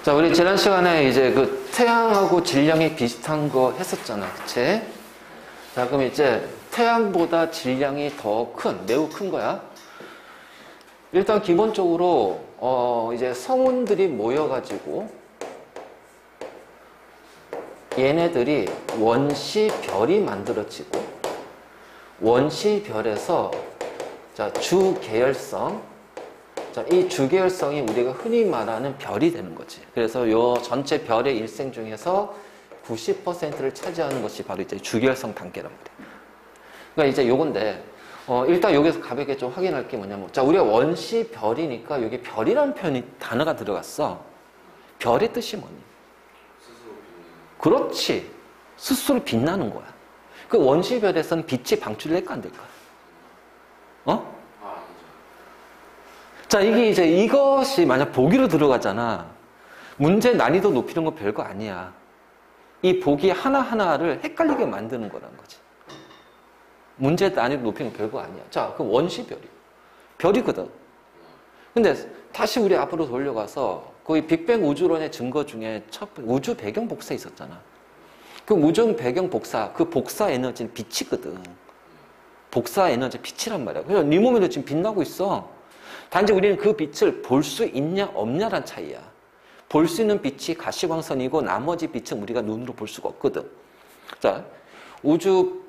자, 우리 지난 시간에 이제 그 태양하고 질량이 비슷한 거 했었잖아. 그치? 자, 그럼 이제 태양보다 질량이 더 큰, 매우 큰 거야. 일단 기본적으로, 이제 성운들이 모여가지고 얘네들이 원시별이 만들어지고 원시별에서 자, 주계열성. 자, 이 주계열성이 우리가 흔히 말하는 별이 되는 거지. 그래서 요 전체 별의 일생 중에서 90%를 차지하는 것이 바로 이제 주계열성 단계란 말이야. 그러니까 이제 요건데, 일단 여기서 가볍게 좀 확인할 게 뭐냐면, 자, 우리가 원시별이니까 여기 별이라는 단어가 들어갔어. 별의 뜻이 뭐니? 그렇지. 스스로 빛나는 거야. 그 원시별에서는 빛이 방출될까 안 될까? 자, 이게 이제 이것이 만약 보기로 들어가잖아. 문제 난이도 높이는 건 별거 아니야. 이 보기 하나하나를 헷갈리게 만드는 거라는 거지. 문제 난이도 높이는 건 별거 아니야. 자, 그럼 원시별이야. 별이거든. 근데 다시 우리 앞으로 돌려가서 거의 빅뱅 우주론의 증거 중에 첫 우주 배경 복사 있었잖아. 그 우주 배경 복사, 그 복사 에너지는 빛이거든. 복사 에너지 빛이란 말이야. 그래서 네 몸에도 지금 빛나고 있어. 단지 우리는 그 빛을 볼 수 있냐 없냐란 차이야. 볼 수 있는 빛이 가시광선이고 나머지 빛은 우리가 눈으로 볼 수가 없거든. 자, 우주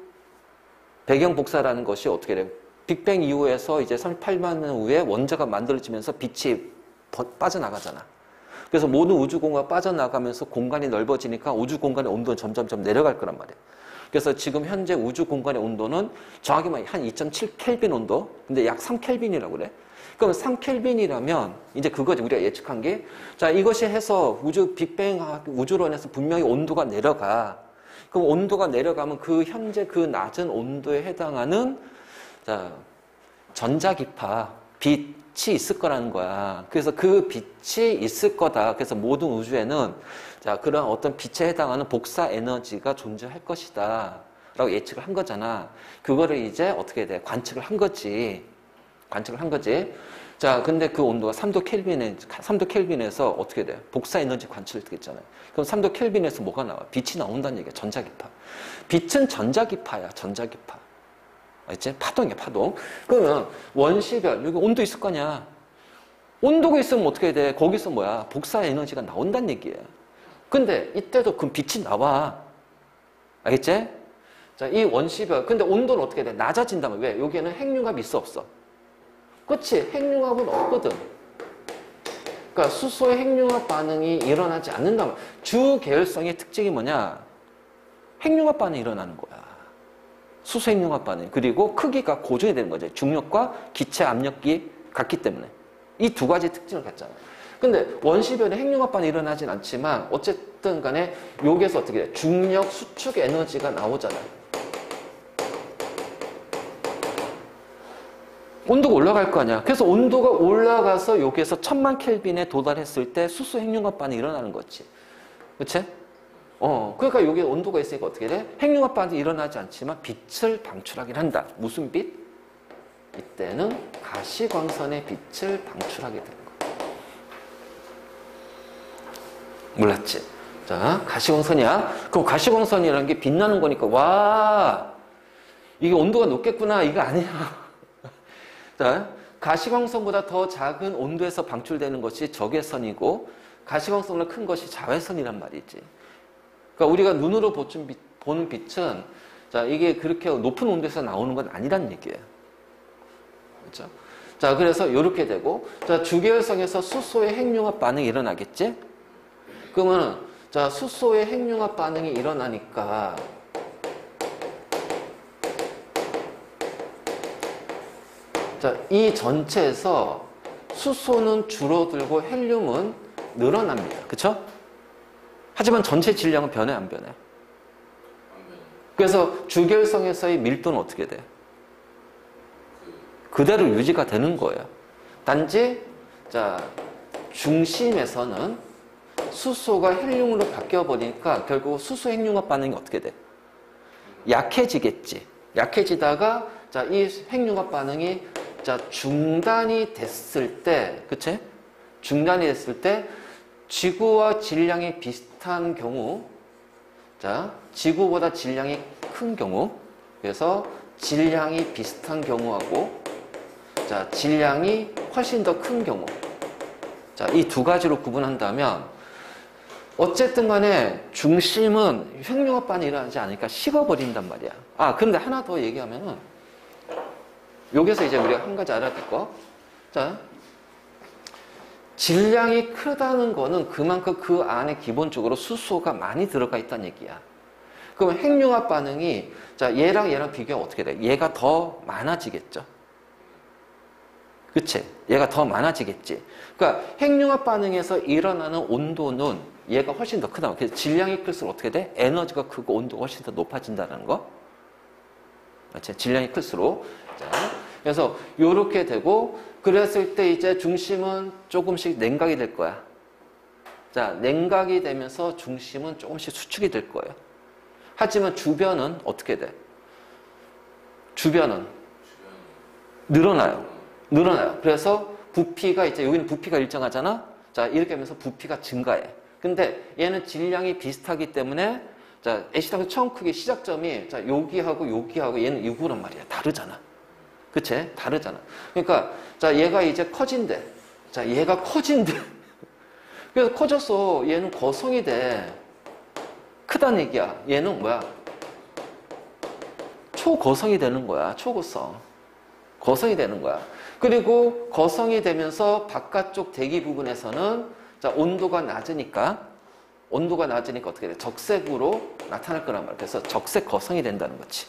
배경 복사라는 것이 어떻게 돼요? 빅뱅 이후에서 이제 38만 년 후에 원자가 만들어지면서 빛이 빠져나가잖아. 그래서 모든 우주 공간가 빠져나가면서 공간이 넓어지니까 우주 공간의 온도는 점점점 내려갈 거란 말이야. 그래서 지금 현재 우주 공간의 온도는 정확히 말하면 한 2.7 켈빈 온도? 근데 약 3 켈빈이라고 그래. 그럼 3 켈빈이라면 이제 그거지 우리가 예측한 게. 자, 이것이 해서 우주 빅뱅 우주론에서 분명히 온도가 내려가. 그럼 온도가 내려가면 그 현재 그 낮은 온도에 해당하는 자, 전자기파, 빛이 있을 거라는 거야. 그래서 그 빛이 있을 거다. 그래서 모든 우주에는 자, 그런 어떤 빛에 해당하는 복사 에너지가 존재할 것이다. 라고 예측을 한 거잖아. 그거를 이제 어떻게 돼? 관측을 한 거지. 관측을 한 거지. 자, 근데 그 온도가 3도 켈빈에서 어떻게 돼? 복사 에너지 관측을 했잖아요. 그럼 3도 켈빈에서 뭐가 나와? 빛이 나온다는 얘기야. 전자기파. 빛은 전자기파야. 전자기파. 알지? 파동이야, 파동. 그러면 원시별, 여기 온도 있을 거냐? 온도가 있으면 어떻게 돼? 거기서 뭐야? 복사 에너지가 나온다는 얘기예요. 근데 이때도 그 빛이 나와. 알겠지? 자, 이 원시별. 근데 온도는 어떻게 돼? 낮아진다면 왜? 여기에는 핵융합이 있어, 없어? 그치? 핵융합은 없거든. 그러니까 수소의 핵융합 반응이 일어나지 않는다면 주계열성의 특징이 뭐냐? 핵융합 반응이 일어나는 거야. 수소 핵융합 반응. 그리고 크기가 고정이 되는 거지. 중력과 기체 압력이 같기 때문에. 이 두 가지 특징을 갖잖아. 근데 원시별에 핵융합 반응이 일어나진 않지만 어쨌든 간에 여기에서 어떻게 돼? 중력 수축 에너지가 나오잖아. 온도가 올라갈 거 아니야. 그래서 온도가 올라가서 여기에서 1000만 켈빈에 도달했을 때 수소 핵융합 반응이 일어나는 거지. 그치? 그러니까 여기에 온도가 있으니까 어떻게 돼? 핵융합 반응이 일어나지 않지만 빛을 방출하긴 한다. 무슨 빛? 이때는 가시광선의 빛을 방출하게 되는 거야. 몰랐지? 자, 가시광선이야. 그럼 가시광선이라는 게 빛나는 거니까 와, 이게 온도가 높겠구나. 이거 아니야. 자, 가시광선보다 더 작은 온도에서 방출되는 것이 적외선이고 가시광선보다 큰 것이 자외선이란 말이지. 그러니까 우리가 눈으로 보는 빛은 자, 이게 그렇게 높은 온도에서 나오는 건 아니란 얘기예요. 그렇죠? 자, 그래서 이렇게 되고 자, 주계열성에서 수소의 핵융합 반응이 일어나겠지? 그러면 자, 수소의 핵융합 반응이 일어나니까 자, 이 전체에서 수소는 줄어들고 헬륨은 늘어납니다. 그쵸? 하지만 전체 질량은 변해, 안 변해? 그래서 주계열성에서의 밀도는 어떻게 돼? 그대로 유지가 되는 거예요. 단지, 자, 중심에서는 수소가 헬륨으로 바뀌어버리니까 결국 수소 핵융합 반응이 어떻게 돼? 약해지겠지. 약해지다가, 자, 이 핵융합 반응이 자, 중단이 됐을 때, 그치? 중단이 됐을 때, 지구와 질량이 비슷한 경우, 자, 지구보다 질량이 큰 경우, 그래서 질량이 비슷한 경우하고, 자, 질량이 훨씬 더 큰 경우. 자, 이 두 가지로 구분한다면, 어쨌든 간에 중심은 횡령합 반응이 일어나지 않으니까 식어버린단 말이야. 아, 그런데 하나 더 얘기하면은, 여기서 이제 우리가 한 가지 알아야 될 거. 자, 질량이 크다는 거는 그만큼 그 안에 기본적으로 수소가 많이 들어가 있다는 얘기야. 그럼 핵융합 반응이, 자, 얘랑 비교하면 어떻게 돼? 얘가 더 많아지겠죠. 그치? 얘가 더 많아지겠지. 그러니까 핵융합 반응에서 일어나는 온도는 얘가 훨씬 더 크다. 그래서 질량이 클수록 어떻게 돼? 에너지가 크고 온도가 훨씬 더 높아진다는 거. 그치? 질량이 클수록. 자, 그래서 요렇게 되고, 그랬을 때 이제 중심은 조금씩 냉각이 될 거야. 자, 냉각이 되면서 중심은 조금씩 수축이 될 거예요. 하지만 주변은 어떻게 돼? 주변은 늘어나요. 그래서 부피가 이제 여기는 부피가 일정하잖아. 자, 이렇게 하면서 부피가 증가해. 근데 얘는 질량이 비슷하기 때문에, 자, 애시당초 처음 크기 시작점이, 자, 여기하고 얘는 이거란 말이야. 다르잖아. 그치? 다르잖아. 그러니까, 자, 얘가 이제 커진대. 자, 얘가 커진대. 그래서 커져서 얘는 거성이 돼. 크다는 얘기야. 얘는 뭐야? 초거성이 되는 거야. 초거성. 거성이 되는 거야. 그리고 거성이 되면서 바깥쪽 대기 부분에서는, 자, 온도가 낮으니까 어떻게 돼? 적색으로 나타날 거란 말이야. 그래서 적색 거성이 된다는 거지.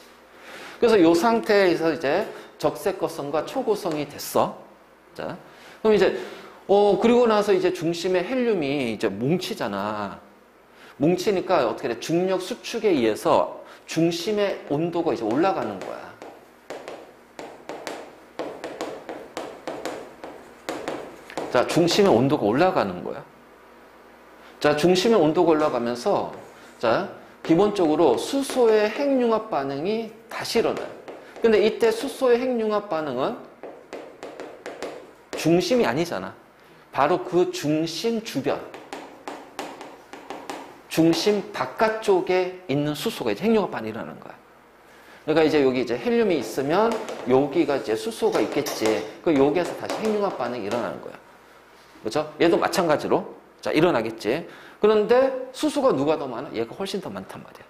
그래서 이 상태에서 이제 적색 거성과 초고성이 됐어. 자, 그럼 이제, 그리고 나서 이제 중심에 헬륨이 이제 뭉치잖아. 뭉치니까 어떻게 돼? 중력 수축에 의해서 중심의 온도가 이제 올라가는 거야. 자, 중심의 온도가 올라가는 거야. 자, 중심의 온도가 올라가면서, 자, 기본적으로 수소의 핵융합 반응이 다시 일어나요. 근데 이때 수소의 핵융합 반응은 중심이 아니잖아. 바로 그 중심 주변, 중심 바깥쪽에 있는 수소가 이제 핵융합 반응이 일어나는 거야. 그러니까 이제 여기 이제 헬륨이 있으면 여기가 이제 수소가 있겠지. 그 여기에서 다시 핵융합 반응이 일어나는 거야. 그렇죠? 얘도 마찬가지로 자, 일어나겠지. 그런데 수소가 누가 더 많아? 얘가 훨씬 더 많단 말이야.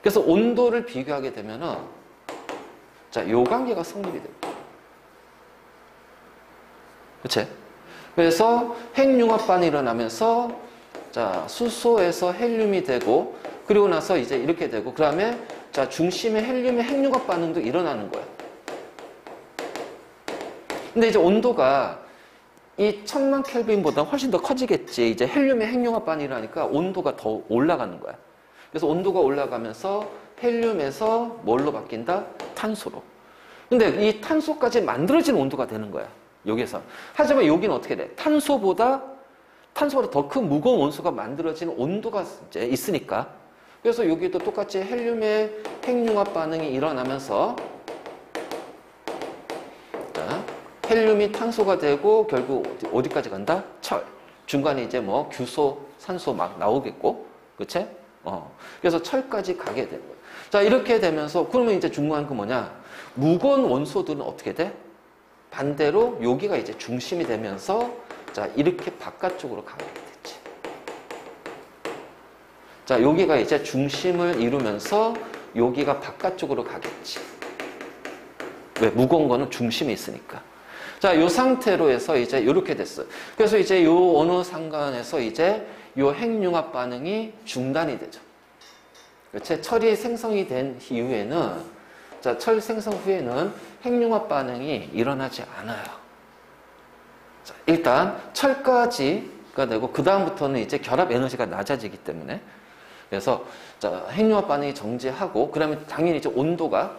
그래서 온도를 비교하게 되면은, 자, 요 관계가 성립이 돼요. 그치? 그래서 핵융합 반응이 일어나면서, 자, 수소에서 헬륨이 되고, 그리고 나서 이제 이렇게 되고, 그 다음에, 자, 중심의 헬륨의 핵융합 반응도 일어나는 거야. 근데 이제 온도가 이 1000만 켈빈보다 훨씬 더 커지겠지. 이제 헬륨의 핵융합 반응이 일어나니까 온도가 더 올라가는 거야. 그래서 온도가 올라가면서 헬륨에서 뭘로 바뀐다? 탄소로. 근데 이 탄소까지 만들어진 온도가 되는 거야. 여기서. 하지만 여기는 어떻게 돼? 탄소보다 더 큰 무거운 원소가 만들어진 온도가 이제 있으니까. 그래서 여기도 똑같이 헬륨의 핵융합 반응이 일어나면서, 자, 헬륨이 탄소가 되고 결국 어디까지 간다? 철. 중간에 이제 뭐 규소, 산소 막 나오겠고, 그치? 그래서 철까지 가게 되는 거예요. 자, 이렇게 되면서 그러면 이제 중요한 건 뭐냐? 무거운 원소들은 어떻게 돼? 반대로 여기가 이제 중심이 되면서, 자, 이렇게 바깥쪽으로 가게 됐지. 자, 여기가 이제 중심을 이루면서 여기가 바깥쪽으로 가겠지. 왜? 무거운 거는 중심에 있으니까. 자, 요 상태로 해서 이제 이렇게 됐어요. 그래서 이제 요 어느 상관에서 이제 요 핵융합 반응이 중단이 되죠. 그렇지? 철이 생성이 된 이후에는, 자, 철 생성 후에는 핵융합 반응이 일어나지 않아요. 자, 일단 철까지가 되고 그 다음부터는 이제 결합 에너지가 낮아지기 때문에, 그래서 자, 핵융합 반응이 정지하고, 그러면 당연히 이제 온도가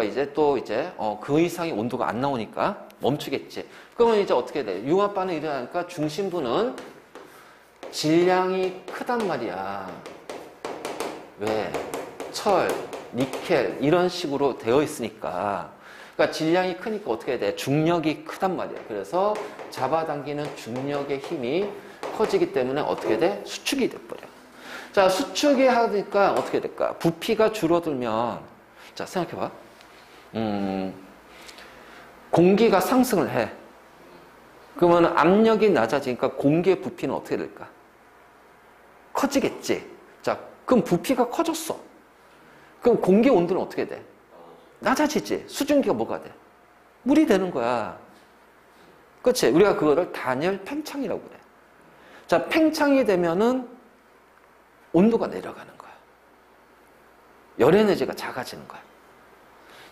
이제 또 이제 그 이상의 온도가 안 나오니까 멈추겠지. 그러면 이제 어떻게 돼? 융합 반응이 일어나니까 중심부는 질량이 크단 말이야. 왜? 철, 니켈 이런 식으로 되어 있으니까. 그러니까 질량이 크니까 어떻게 돼? 중력이 크단 말이야. 그래서 잡아당기는 중력의 힘이 커지기 때문에 어떻게 돼? 수축이 돼버려. 자, 수축이 하니까 어떻게 될까? 부피가 줄어들면, 자, 생각해봐. 공기가 상승을 해. 그러면 압력이 낮아지니까 공기의 부피는 어떻게 될까? 커지겠지. 자, 그럼 부피가 커졌어. 그럼 공기 온도는 어떻게 돼? 낮아지지. 수증기가 뭐가 돼? 물이 되는 거야. 그렇지? 우리가 그거를 단열 팽창이라고 그래. 자, 팽창이 되면은 온도가 내려가는 거야. 열 에너지가 작아지는 거야.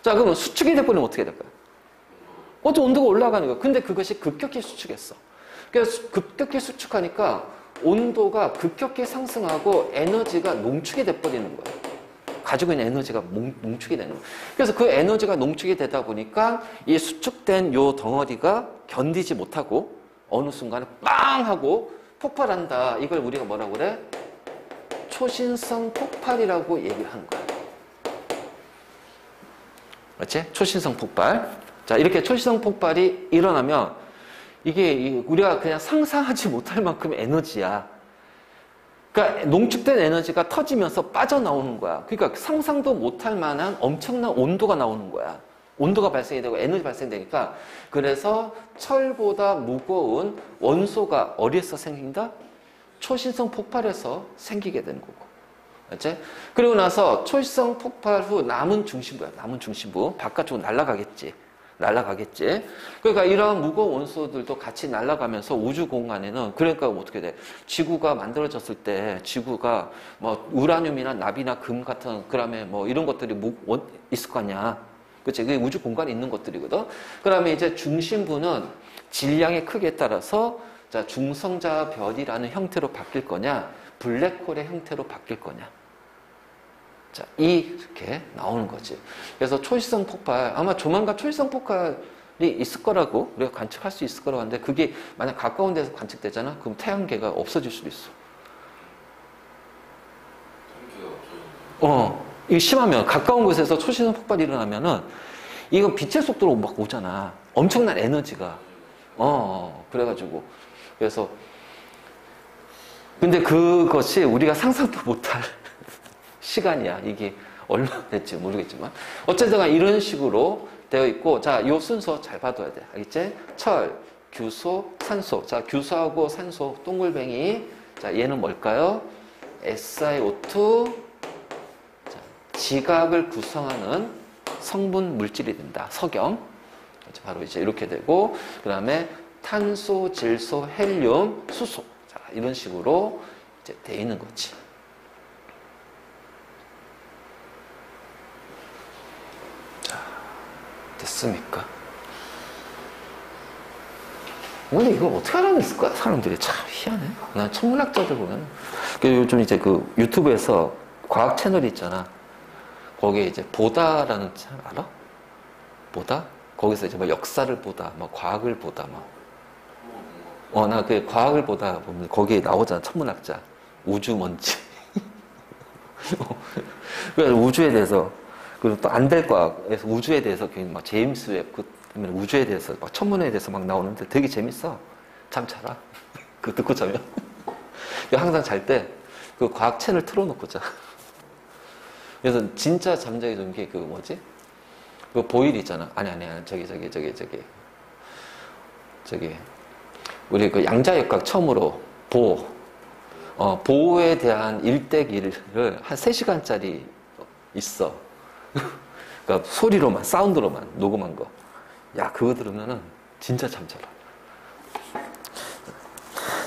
자, 그러면 수축이 돼버리면 어떻게 될까요? 어째 온도가 올라가는 거야. 근데 그것이 급격히 수축했어. 그래서 급격히 수축하니까 온도가 급격히 상승하고 에너지가 농축이 돼버리는 거야. 가지고 있는 에너지가 농축이 되는 거야. 그래서 그 에너지가 농축이 되다 보니까 이 수축된 요 덩어리가 견디지 못하고 어느 순간에 빵 하고 폭발한다. 이걸 우리가 뭐라고 그래? 초신성 폭발이라고 얘기를 하는 거야. 그렇지? 초신성 폭발. 자, 이렇게 초신성 폭발이 일어나면 이게 우리가 그냥 상상하지 못할 만큼 에너지야. 그러니까 농축된 에너지가 터지면서 빠져나오는 거야. 그러니까 상상도 못할 만한 엄청난 온도가 나오는 거야. 온도가 발생이 되고 에너지 발생되니까 그래서 철보다 무거운 원소가 어디에서 생긴다? 초신성 폭발에서 생기게 되는 거고. 알지? 그리고 나서 초신성 폭발 후 남은 중심부야. 남은 중심부. 바깥쪽으로 날아가겠지. 그러니까 이러한 무거운 원소들도 같이 날아가면서 우주 공간에는 그러니까 어떻게 돼? 지구가 만들어졌을 때 지구가 뭐 우라늄이나 납이나 금 같은 그다음에 뭐 이런 것들이 있을 거 아니야. 그치? 그게 우주 공간에 있는 것들이거든. 그다음에 이제 중심부는 질량의 크기에 따라서 자, 중성자 별이라는 형태로 바뀔 거냐, 블랙홀의 형태로 바뀔 거냐. 자, 이렇게 나오는 거지. 그래서 초시성 폭발, 아마 조만간 초시성 폭발이 있을 거라고 우리가 관측할 수 있을 거라고 하는데 그게 만약 가까운 데서 관측되잖아? 그럼 태양계가 없어질 수도 있어. 이게 심하면 가까운 곳에서 초시성 폭발이 일어나면은 이건 빛의 속도로 막 오잖아. 엄청난 에너지가. 그래가지고. 그래서 근데 그것이 우리가 상상도 못할 시간이야. 이게 얼마 될지 모르겠지만 어쨌든 이런 식으로 되어 있고 자, 요 순서 잘 봐둬야 돼. 알겠지? 철, 규소, 산소. 자, 규소하고 산소 동글뱅이. 자, 얘는 뭘까요? SiO2 자, 지각을 구성하는 성분 물질이 된다. 석영. 바로 이제 이렇게 되고 그다음에 탄소, 질소, 헬륨, 수소. 자, 이런 식으로 이제 돼 있는 거지. 자, 됐습니까? 근데 이걸 어떻게 알아냈을까? 사람들이 참 희한해. 난 천문학자들 보면 요즘 이제 그 유튜브에서 과학 채널이 있잖아. 거기에 이제 보다라는 채널 알아? 보다? 거기서 이제 막 역사를 보다, 막 과학을 보다, 막. 나 그 과학을 보다 보면 거기에 나오잖아. 천문학자. 우주먼지. 그래서 우주에 대해서, 그리고 또 안 될 과학에서 우주에 대해서 막 제임스 웹, 우주에 대해서 막 천문에 대해서 막 나오는데 되게 재밌어. 잠 자라. 그거 듣고 자면. 항상 잘 때 그 과학 채널 틀어놓고 자. 그래서 진짜 잠자기 좋은 게 그 뭐지? 그 보일 있잖아. 아니. 저기. 우리 그 양자역학 처음으로 보호에 대한 일대기를 한 3시간짜리 있어. 그러니까 소리로만, 사운드로만 녹음한 거. 야, 그거 들으면은 진짜 잠자라.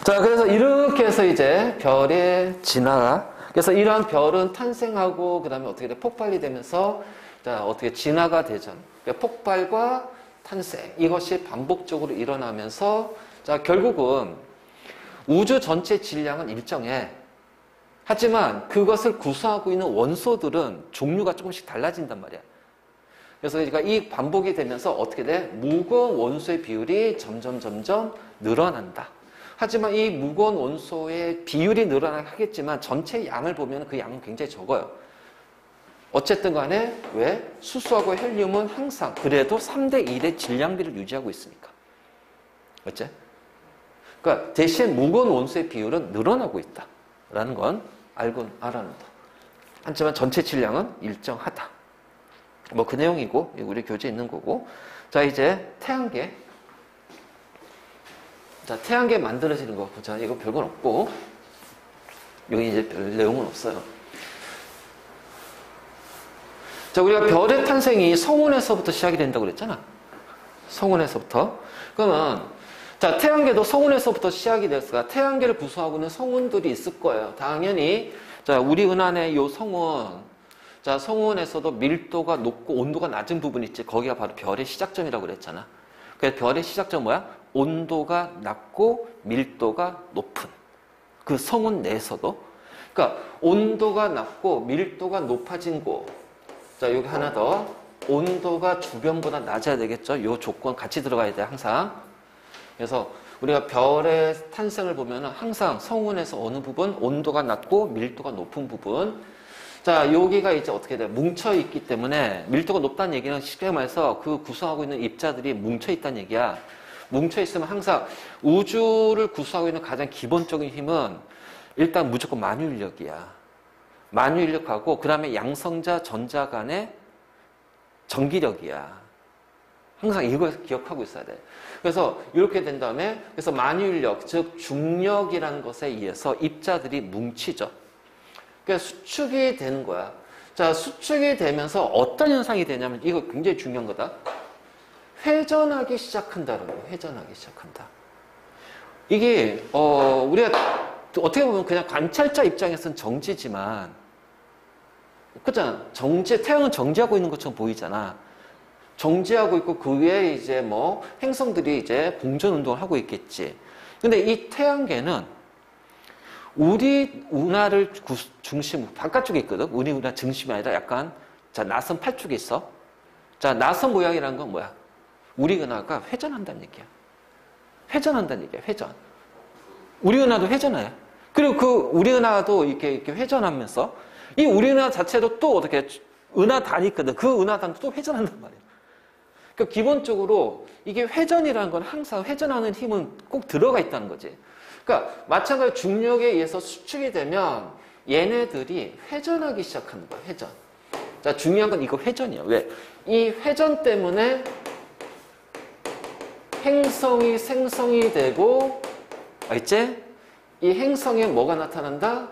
자, 그래서 이렇게 해서 이제 별의 진화. 그래서 이러한 별은 탄생하고, 그 다음에 어떻게 돼? 폭발이 되면서, 자, 어떻게 진화가 되잖아. 그러니까 폭발과 탄생. 이것이 반복적으로 일어나면서, 자, 결국은 우주 전체 질량은 일정해. 하지만 그것을 구성하고 있는 원소들은 종류가 조금씩 달라진단 말이야. 그래서 그러니까 이 반복이 되면서 어떻게 돼? 무거운 원소의 비율이 점점 늘어난다. 하지만 이 무거운 원소의 비율이 늘어나겠지만 전체 양을 보면 그 양은 굉장히 적어요. 어쨌든 간에 왜? 수소하고 헬륨은 항상 그래도 3대 1의 질량비를 유지하고 있으니까. 어째? 그러니까 대신 무거운 원소의 비율은 늘어나고 있다라는 건 알고 알아낸다. 하지만 전체 질량은 일정하다. 뭐 그 내용이고 우리 교재에 있는 거고. 자, 이제 태양계. 자, 태양계 만들어지는 거 보자. 이거 별건 없고 여기 이제 별 내용은 없어요. 자, 우리가 별의 탄생이 성운에서부터 시작이 된다고 그랬잖아. 성운에서부터. 그러면 자, 태양계도 성운에서부터 시작이 됐으니까 태양계를 구성하고 있는 성운들이 있을 거예요. 당연히 자, 우리 은하의 요 성운. 자, 성운에서도 밀도가 높고 온도가 낮은 부분 있지. 거기가 바로 별의 시작점이라고 그랬잖아. 그래서 별의 시작점 뭐야? 온도가 낮고 밀도가 높은 그 성운 내에서도. 그러니까 온도가 낮고 밀도가 높아진 곳. 자, 여기 하나 더. 온도가 주변보다 낮아야 되겠죠. 요 조건 같이 들어가야 돼, 항상. 그래서 우리가 별의 탄생을 보면 항상 성운에서 어느 부분, 온도가 낮고 밀도가 높은 부분. 자, 여기가 이제 어떻게 돼? 뭉쳐있기 때문에 밀도가 높다는 얘기는 쉽게 말해서 그 구성하고 있는 입자들이 뭉쳐있다는 얘기야. 뭉쳐있으면 항상 우주를 구성하고 있는 가장 기본적인 힘은 일단 무조건 만유인력이야. 만유인력하고 그 다음에 양성자, 전자 간의 전기력이야. 항상 이걸 기억하고 있어야 돼. 그래서 이렇게 된 다음에 그래서 만유인력, 즉 중력이라는 것에 의해서 입자들이 뭉치죠. 그러니까 수축이 되는 거야. 자, 수축이 되면서 어떤 현상이 되냐면 이거 굉장히 중요한 거다. 회전하기 시작한다는 거예요. 회전하기 시작한다. 이게 우리가 어떻게 보면 그냥 관찰자 입장에서는 정지지만 그렇잖아. 정지, 태양은 정지하고 있는 것처럼 보이잖아. 정지하고 있고 그 위에 이제 뭐 행성들이 이제 공전 운동을 하고 있겠지. 근데 이 태양계는 우리 은하를 중심, 바깥쪽에 있거든. 우리 은하 중심이 아니라 약간, 자, 나선 팔쪽에 있어. 자, 나선 모양이라는 건 뭐야? 우리 은하가 회전한다는 얘기야. 회전한다는 얘기야, 회전. 우리 은하도 회전해요. 그리고 그 우리 은하도 이렇게 회전하면서 이 우리 은하 자체도 또 어떻게 은하단이 있거든. 그 은하단도 또 회전한단 말이야. 그러니까 기본적으로 이게 회전이라는 건 항상 회전하는 힘은 꼭 들어가 있다는 거지. 그러니까 마찬가지로 중력에 의해서 수축이 되면 얘네들이 회전하기 시작하는 거야. 회전. 자, 중요한 건 이거 회전이야. 왜? 이 회전 때문에 행성이 생성이 되고, 알지? 이 행성에 뭐가 나타난다?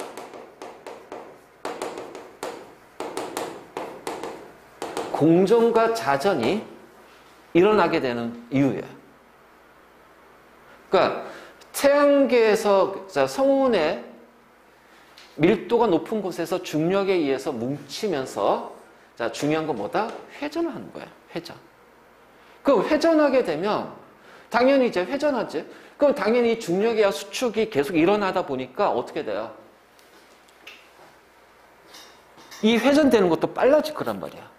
공전과 자전이 일어나게 되는 이유예요. 그러니까 태양계에서 성운의 밀도가 높은 곳에서 중력에 의해서 뭉치면서 자, 중요한 건 뭐다? 회전을 하는 거야. 회전. 그럼 회전하게 되면 당연히 이제 회전하지. 그럼 당연히 중력이야 수축이 계속 일어나다 보니까 어떻게 돼요? 이 회전되는 것도 빨라질 거란 말이야.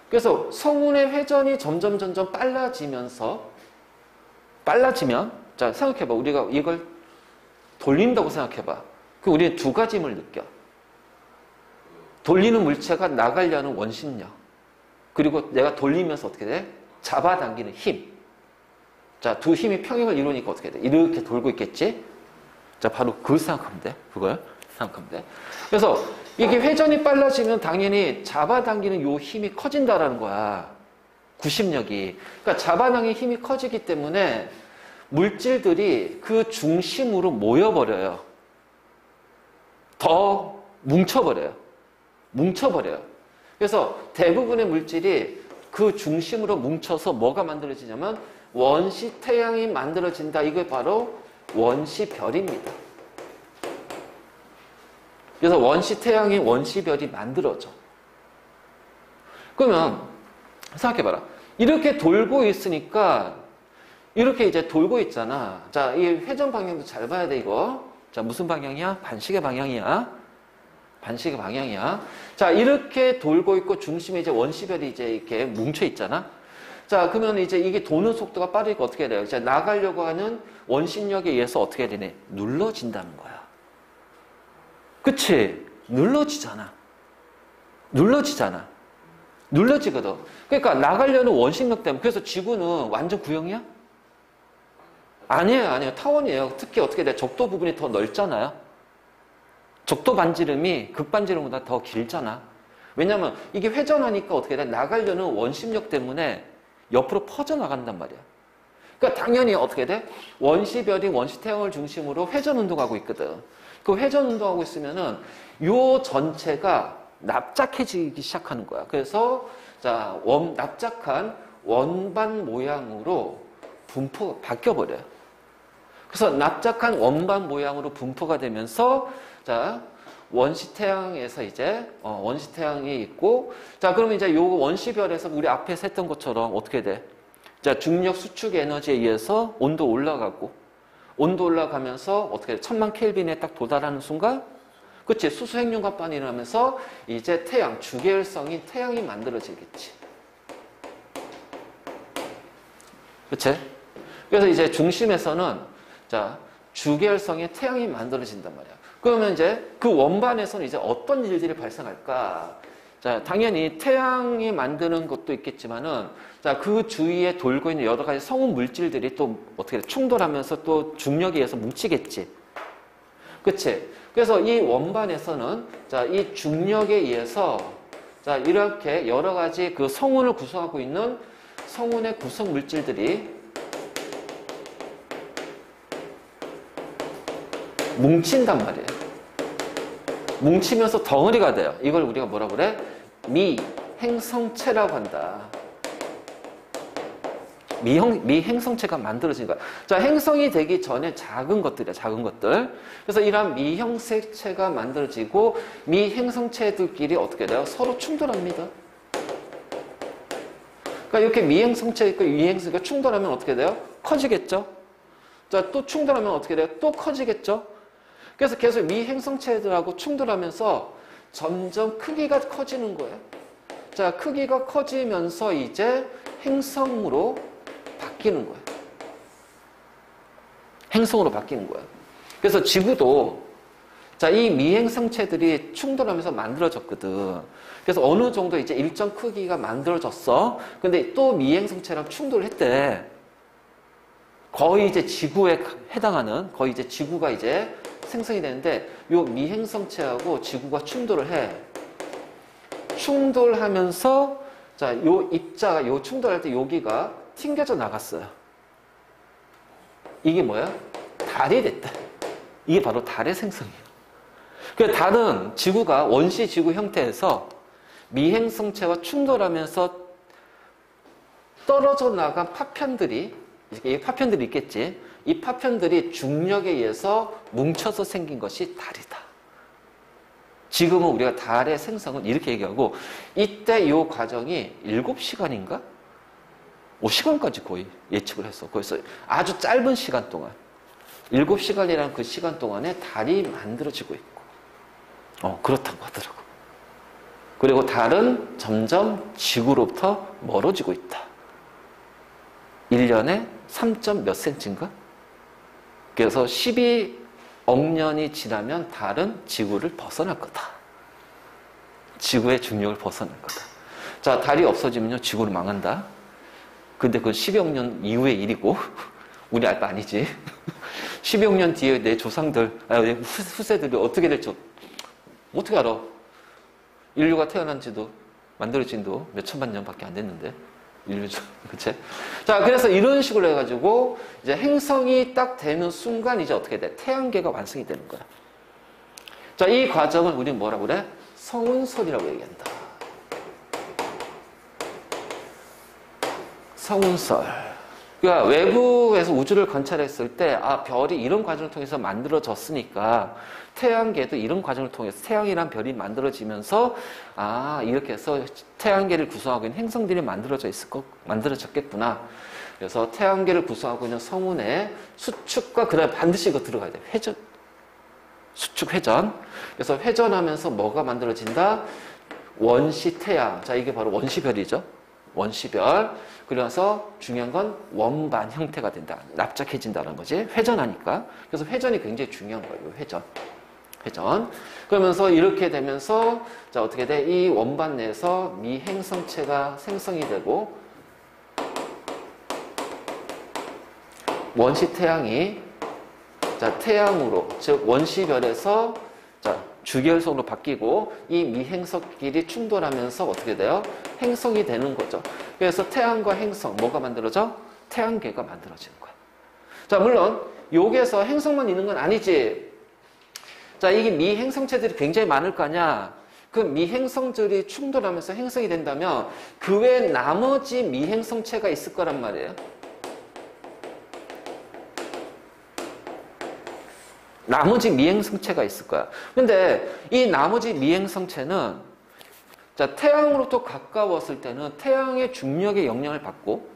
그래서 성운의 회전이 점점 빨라지면 자, 생각해봐. 우리가 이걸 돌린다고 생각해봐. 그 우리는 두 가지 힘을 느껴. 돌리는 물체가 나가려는 원심력. 그리고 내가 돌리면서 어떻게 돼? 잡아당기는 힘. 자, 두 힘이 평행을 이루니까 어떻게 돼? 이렇게 돌고 있겠지? 자, 바로 그걸 생각하면 돼. 그걸 생각하면 돼. 그래서 이게 회전이 빨라지면 당연히 잡아당기는 요 힘이 커진다라는 거야. 구심력이. 그러니까 잡아당기는 힘이 커지기 때문에 물질들이 그 중심으로 모여버려요. 더 뭉쳐버려요. 그래서 대부분의 물질이 그 중심으로 뭉쳐서 뭐가 만들어지냐면 원시 태양이 만들어진다. 이게 바로 원시별입니다. 그래서 원시 태양이 원시별이 만들어져. 그러면 생각해봐라. 이렇게 돌고 있으니까 이렇게 이제 돌고 있잖아. 자, 이 회전 방향도 잘 봐야 돼, 이거. 자, 무슨 방향이야? 반시계 방향이야. 반시계 방향이야. 자, 이렇게 돌고 있고 중심에 이제 원시별이 이제 이렇게 뭉쳐 있잖아. 자, 그러면 이제 이게 도는 속도가 빠르니까 어떻게 돼요? 이제 나가려고 하는 원심력에 의해서 어떻게 되네? 눌러진다는 거야. 그치? 눌러지잖아. 눌러지거든. 그러니까 나가려는 원심력 때문에. 그래서 지구는 완전 구형이야? 아니에요, 아니에요. 타원이에요. 특히 어떻게 돼? 적도 부분이 더 넓잖아요. 적도 반지름이 극반지름보다 더 길잖아. 왜냐면 이게 회전하니까 어떻게 돼? 나가려는 원심력 때문에 옆으로 퍼져나간단 말이야. 그러니까 당연히 어떻게 돼? 원시별이 원시태양을 중심으로 회전 운동하고 있거든. 그 회전 운동하고 있으면은 요 전체가 납작해지기 시작하는 거야. 그래서 자, 납작한 원반 모양으로 분포가 바뀌어버려요. 그래서 납작한 원반 모양으로 분포가 되면서 자, 원시태양에서 이제 원시태양이 있고 자, 그러면 이제 요 원시별에서 우리 앞에서 했던 것처럼 어떻게 돼? 자, 중력 수축 에너지에 의해서 온도 올라가고 온도 올라가면서 어떻게 돼? 1000만 켈빈에 딱 도달하는 순간 그치? 수소 핵융합반이 일어나면서 이제 태양, 주계열성인 태양이 만들어지겠지. 그치? 그래서 이제 중심에서는 자, 주계열성의 태양이 만들어진단 말이야. 그러면 이제 그 원반에서는 이제 어떤 일들이 발생할까? 자, 당연히 태양이 만드는 것도 있겠지만은 자, 그 주위에 돌고 있는 여러 가지 성운 물질들이 또 어떻게 돼? 충돌하면서 또 중력에 의해서 뭉치겠지. 그치? 그래서 이 원반에서는 자, 이 중력에 의해서 자, 이렇게 여러 가지 그 성운을 구성하고 있는 성운의 구성 물질들이 뭉친단 말이에요. 뭉치면서 덩어리가 돼요. 이걸 우리가 뭐라 그래? 미행성체라고 한다. 미행성체가 만들어진 거야. 자, 행성이 되기 전에 작은 것들이야, 작은 것들. 그래서 이러한 미형체가 만들어지고 미행성체들끼리 어떻게 돼요? 서로 충돌합니다. 그러니까 이렇게 미행성체 있고 미행성체가 충돌하면 어떻게 돼요? 커지겠죠? 자, 또 충돌하면 어떻게 돼요? 또 커지겠죠? 그래서 계속 미행성체들하고 충돌하면서 점점 크기가 커지는 거예요. 자, 크기가 커지면서 이제 행성으로 바뀌는 거예요. 행성으로 바뀌는 거예요. 그래서 지구도 자, 이 미행성체들이 충돌하면서 만들어졌거든. 그래서 어느 정도 이제 일정 크기가 만들어졌어. 근데 또 미행성체랑 충돌을 했대. 거의 이제 지구에 해당하는 거의 이제 지구가 이제 생성이 되는데 요 미행성체하고 지구가 충돌을 해. 충돌하면서 자, 요 입자가 요 충돌할 때 여기가 튕겨져 나갔어요. 이게 뭐야? 달이 됐다. 이게 바로 달의 생성이에요. 그 달은 지구가 원시 지구 형태에서 미행성체와 충돌하면서 떨어져 나간 파편들이 이 파편들이 있겠지. 이 파편들이 중력에 의해서 뭉쳐서 생긴 것이 달이다. 지금은 우리가 달의 생성은 이렇게 얘기하고 이때 이 과정이 7시간인가? 5시간까지 거의 예측을 했어. 그래서 아주 짧은 시간 동안 7시간이라는 그 시간 동안에 달이 만들어지고 있고 그렇다고 하더라고. 그리고 달은 점점 지구로부터 멀어지고 있다. 1년에 3. 몇 센치인가? 그래서 12억 년이 지나면 달은 지구를 벗어날 거다. 지구의 중력을 벗어날 거다. 자, 달이 없어지면요, 지구를 망한다. 근데 그건 12억 년 이후의 일이고, 우리 알 바 아니지. 12억 년 뒤에 내 조상들, 내 후세들이 어떻게 될지, 어떻게 알아? 인류가 태어난 지도, 만들어진 지도 몇 천만 년밖에 안 됐는데. 인류죠. 그치? 자, 그래서 이런 식으로 해가지고, 이제 행성이 딱 되는 순간, 이제 어떻게 돼? 태양계가 완성이 되는 거야. 자, 이 과정을 우리는 뭐라고 그래? 성운설이라고 얘기한다. 성운설. 그러니까 외부에서 우주를 관찰했을 때, 아, 별이 이런 과정을 통해서 만들어졌으니까, 태양계도 이런 과정을 통해서 태양이란 별이 만들어지면서, 아, 이렇게 해서 태양계를 구성하고 있는 행성들이 만들어졌겠구나. 그래서 태양계를 구성하고 있는 성운의 수축과 그 다음에 반드시 이거 들어가야 돼. 회전. 수축 회전. 그래서 회전하면서 뭐가 만들어진다? 원시 태양. 자, 이게 바로 원시별이죠. 원시별. 그래서 중요한 건 원반 형태가 된다. 납작해진다는 거지. 회전하니까. 그래서 회전이 굉장히 중요한 거예요. 회전. 회전. 그러면서 이렇게 되면서 자, 어떻게 돼? 이 원반 내에서 미행성체가 생성이 되고 원시 태양이 자, 태양으로, 즉 원시별에서 자, 주기혈성으로 바뀌고 이 미행성끼리 충돌하면서 어떻게 돼요? 행성이 되는 거죠. 그래서 태양과 행성, 뭐가 만들어져? 태양계가 만들어지는 거야. 자, 물론 여기에서 행성만 있는 건 아니지. 자, 이게 미행성체들이 굉장히 많을 거 아니야. 그 미행성들이 충돌하면서 행성이 된다면 그 외에 나머지 미행성체가 있을 거란 말이에요. 나머지 미행성체가 있을 거야. 근데 이 나머지 미행성체는 자, 태양으로부터 가까웠을 때는 태양의 중력의 영향을 받고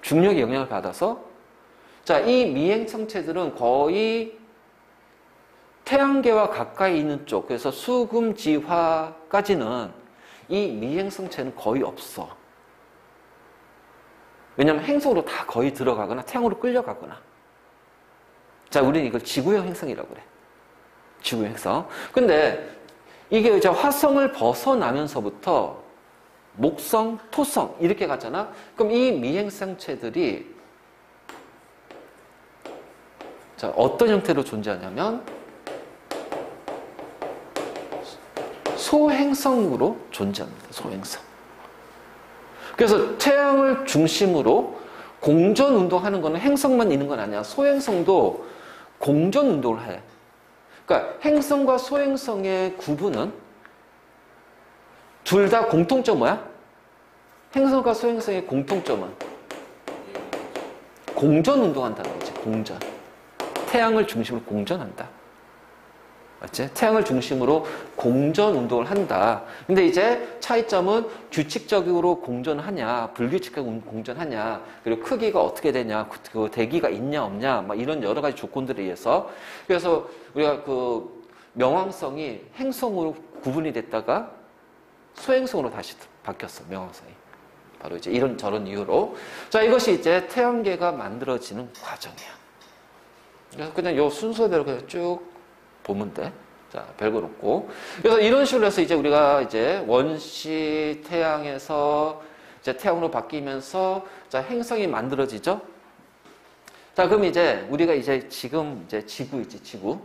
중력의 영향을 받아서 자, 이 미행성체들은 거의 태양계와 가까이 있는 쪽, 그래서 수금지화까지는 이 미행성체는 거의 없어. 왜냐하면 행성으로 다 거의 들어가거나 태양으로 끌려가거나. 자, 우리는 이걸 지구형 행성이라고 그래. 지구형 행성. 근데 이게 이제 화성을 벗어나면서부터 목성, 토성 이렇게 갔잖아. 그럼 이 미행성체들이 자, 어떤 형태로 존재하냐면 소행성으로 존재합니다. 소행성. 그래서 태양을 중심으로 공전운동하는 거는 행성만 있는 건 아니야. 소행성도 공전운동을 해. 그러니까 행성과 소행성의 구분은 둘 다 공통점 뭐야? 행성과 소행성의 공통점은 공전운동한다는 거지. 공전. 태양을 중심으로 공전한다. 맞지? 태양을 중심으로 공전 운동을 한다. 근데 이제 차이점은 규칙적으로 공전하냐, 불규칙하게 공전하냐, 그리고 크기가 어떻게 되냐, 그 대기가 있냐 없냐, 막 이런 여러 가지 조건들에 의해서. 그래서 우리가 그 명왕성이 행성으로 구분이 됐다가 소행성으로 다시 바뀌었어. 명왕성이. 바로 이제 이런 저런 이유로. 자, 이것이 이제 태양계가 만들어지는 과정이야. 그래서 그냥 요 순서대로 그냥 쭉 보면 돼. 자, 별거 없고. 그래서 이런 식으로 해서 이제 우리가 이제 원시 태양에서 이제 태양으로 바뀌면서 자, 행성이 만들어지죠. 자, 그럼 이제 우리가 이제 지금 이제 지구 있지, 지구.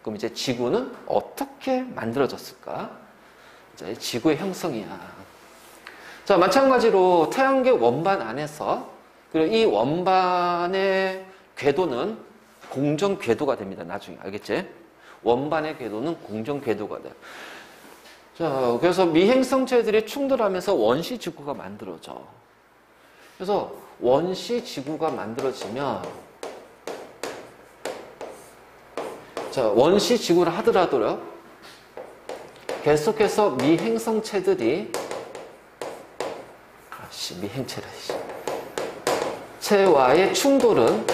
그럼 이제 지구는 어떻게 만들어졌을까? 자, 지구의 형성이야. 자, 마찬가지로 태양계 원반 안에서 그리고 이 원반의 궤도는 공전 궤도가 됩니다. 나중에 알겠지? 원반의 궤도는 공전 궤도가 돼요. 자, 그래서 미행성체들이 충돌하면서 원시 지구가 만들어져. 그래서 원시 지구가 만들어지면 자, 원시 지구를 하더라도요. 계속해서 미행성체들이 미행체라 체와의 충돌은